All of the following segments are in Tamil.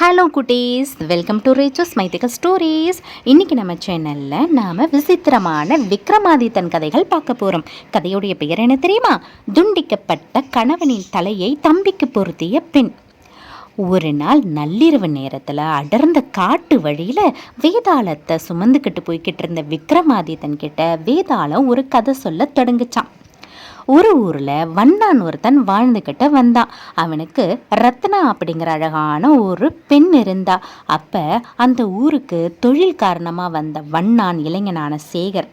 ஹலோ குட்டீஸ், வெல்கம் டு ரேச்சஸ் மைத்திகல் ஸ்டோரிஸ். இன்றைக்கி நம்ம சேனலில் நாம் விசித்திரமான விக்ரமாதித்தன் கதைகள் பார்க்க போகிறோம். கதையுடைய பெயர் என்ன தெரியுமா? துண்டிக்கப்பட்ட கணவனின் தலையை தம்பிக்கு பொருத்திய பெண். ஒரு நாள் நள்ளிரவு நேரத்தில் அடர்ந்த காட்டு வழியில் வேதாளத்தை சுமந்துக்கிட்டு போய்கிட்டு இருந்த விக்ரமாதித்தன் கிட்ட வேதாளம் ஒரு கதை சொல்ல தொடங்குச்சான். ஒரு ஊரில் வண்ணான் ஒருத்தன் வாழ்ந்துக்கிட்ட வந்தான். அவனுக்கு ரத்னா அப்படிங்கிற அழகான ஒரு பெண் இருந்தா. அப்போ அந்த ஊருக்கு தொழில் காரணமாக வந்த வண்ணான் இளைஞனான சேகர்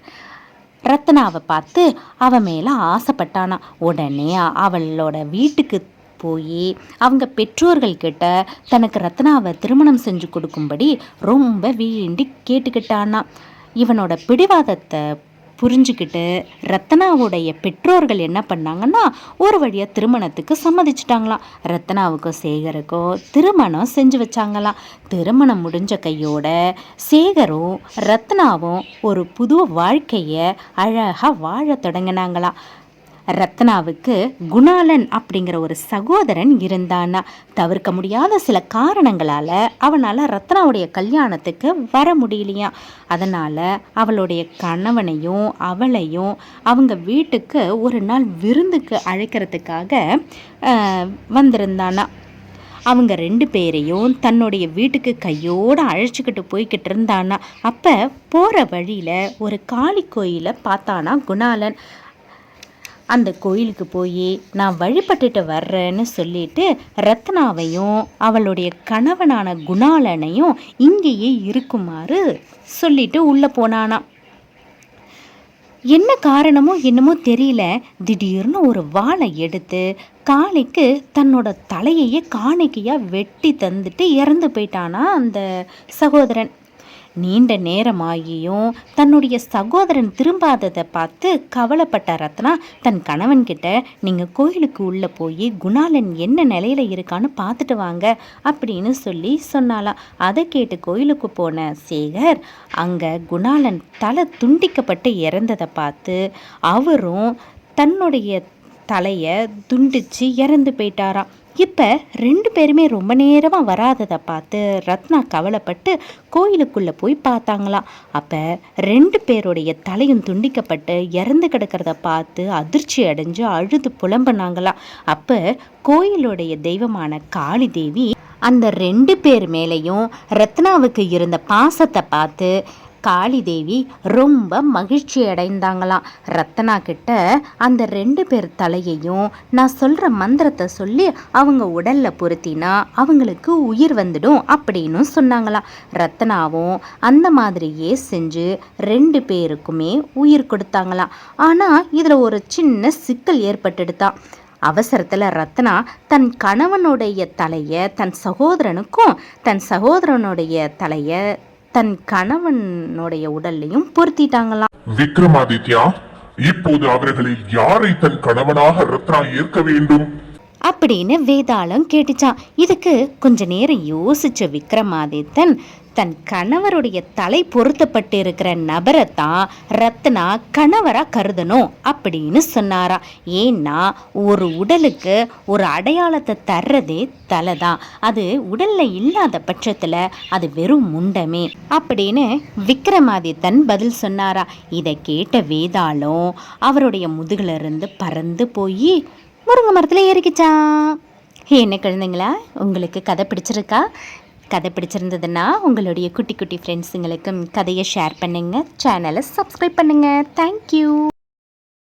ரத்னாவை பார்த்து அவன் மேலே ஆசைப்பட்டானா. உடனே அவளோட வீட்டுக்கு போய் அவங்க பெற்றோர்கள்கிட்ட தனக்கு ரத்னாவை திருமணம் செஞ்சு கொடுக்கும்படி ரொம்ப வேண்டி கேட்டுக்கிட்டானா. இவனோட பிடிவாதத்தை புரிஞ்சுக்கிட்டு ரத்னாவுடைய பெற்றோர்கள் என்ன பண்ணாங்கன்னா ஒரு வழியாக திருமணத்துக்கு சம்மதிச்சிட்டாங்களாம். ரத்னாவுக்கும் சேகருக்கும் திருமணம் செஞ்சு வச்சாங்களாம். திருமணம் முடிஞ்ச கையோட சேகரும் ரத்னாவும் ஒரு புது வாழ்க்கையை அழகாக வாழ தொடங்கினாங்களாம். ரத்னாவுக்கு குணாலன் அப்படிங்கிற ஒரு சகோதரன் இருந்தானா. தவிர்க்க முடியாத சில காரணங்களால் அவனால் ரத்னாவுடைய கல்யாணத்துக்கு வர முடியலையா. அதனால் அவளுடைய கணவனையும் அவளையும் அவங்க வீட்டுக்கு ஒரு நாள் விருந்துக்கு அழைக்கிறதுக்காக வந்திருந்தானா. அவங்க ரெண்டு பேரையும் தன்னுடைய வீட்டுக்கு கையோடு அழைச்சிக்கிட்டு போய்கிட்டு இருந்தானா. அப்போ போகிற வழியில் ஒரு காளி கோயிலை பார்த்தானா குணாலன். அந்த கோயிலுக்கு போய் நான் வழிபட்டுட்டு வர்றேன்னு சொல்லிட்டு ரத்னாவையும் அவளுடைய கணவனான குணாலனையும் இங்கேயே இருக்குமாறு சொல்லிட்டு உள்ளே போனானா. என்ன காரணமோ என்னமோ தெரியல, திடீர்னு ஒரு வாளை எடுத்து காளிக்கு தன்னோட தலையையே காணிக்கையாக வெட்டி தந்துட்டு இறந்து போயிட்டானா அந்த சகோதரன். நீண்ட நேரமாகியும் தன்னுடைய சகோதரன் திரும்பாததை பார்த்து கவலைப்பட்ட ரத்னா தன் கணவன்கிட்ட, நீங்கள் கோயிலுக்கு உள்ளே போய் குணாலன் என்ன நிலையில் இருக்கான்னு பார்த்துட்டு வாங்க அப்படின்னு சொல்லி சொன்னாலாம். அதை கேட்டு கோயிலுக்கு போன சேகர் அங்கே குணாலன் தலை துண்டிக்கப்பட்டு இறந்ததை பார்த்து அவரும் தன்னுடைய தலையை துண்டிச்சு இறந்து போயிட்டாராம். இப்போ ரெண்டு பேருமே ரொம்ப நேரமாக வராததை பார்த்து ரத்னா கவலைப்பட்டு கோயிலுக்குள்ளே போய் பார்த்தாங்களாம். அப்போ ரெண்டு பேருடைய தலையும் துண்டிக்கப்பட்டு இறந்து கிடக்கிறத பார்த்து அதிர்ச்சி அடைஞ்சு அழுது புலம்புனாங்களாம். அப்போ கோயிலுடைய தெய்வமான காளி தேவி அந்த ரெண்டு பேர் மேலேயும் ரத்னாவுக்கு இருந்த பாசத்தை பார்த்து காளி தேவி ரொம்ப மகிழ்ச்சி அடைந்தாங்களாம். ரத்னா கிட்ட அந்த ரெண்டு பேர் தலையையும் நான் சொல்கிற மந்திரத்தை சொல்லி அவங்க உடலில் பொருத்தினா அவங்களுக்கு உயிர் வந்துடும் அப்படின்னு சொன்னாங்களாம். ரத்னாவும் அந்த மாதிரியே செஞ்சு ரெண்டு பேருக்குமே உயிர் கொடுத்தாங்களாம். ஆனால் இதில் ஒரு சின்ன சிக்கல் ஏற்பட்டுடுதான். அவசரத்தில் ரத்னா தன் கணவனுடைய தலையை தன் சகோதரனுக்கும் தன் சகோதரனுடைய தலையை தன் கணவனுடைய உடல்லையும் பொருத்திட்டாங்களாம். விக்ரமாதித்யா, இப்போது அவர்களில் யாரை தன் கணவனாக ரத்னா ஏற்க வேண்டும் அப்படின்னு வேதாளம் கேட்டுச்சான். இதுக்கு கொஞ்ச நேரம் யோசிச்ச விக்ரமாதித்தன் தன் கணவருடைய தலை பொருத்தப்பட்டு இருக்கிற நபரை தான் ரத்னா கணவராக கருதணும் அப்படின்னு சொன்னாரா. ஏன்னா ஒரு உடலுக்கு ஒரு அடையாளத்தை தர்றதே தலை தான். அது உடலில் இல்லாத பட்சத்தில் அது வெறும் முண்டமே அப்படின்னு விக்ரமாதித்தன் பதில் சொன்னாரா. இதை கேட்ட வேதாளம் அவருடைய முதுகிலிருந்து பறந்து போய் முருங்கை மரத்தில் ஏறிக்கிச்சா. என்ன குழந்தைங்களா, உங்களுக்கு கதை பிடிச்சிருக்கா? கதை பிடிச்சிருந்ததுன்னா உங்களுடைய குட்டி குட்டி ஃப்ரெண்ட்ஸுங்களுக்கும் கதையை ஷேர் பண்ணுங்கள், சேனலை சப்ஸ்கிரைப் பண்ணுங்கள். தேங்க்யூ.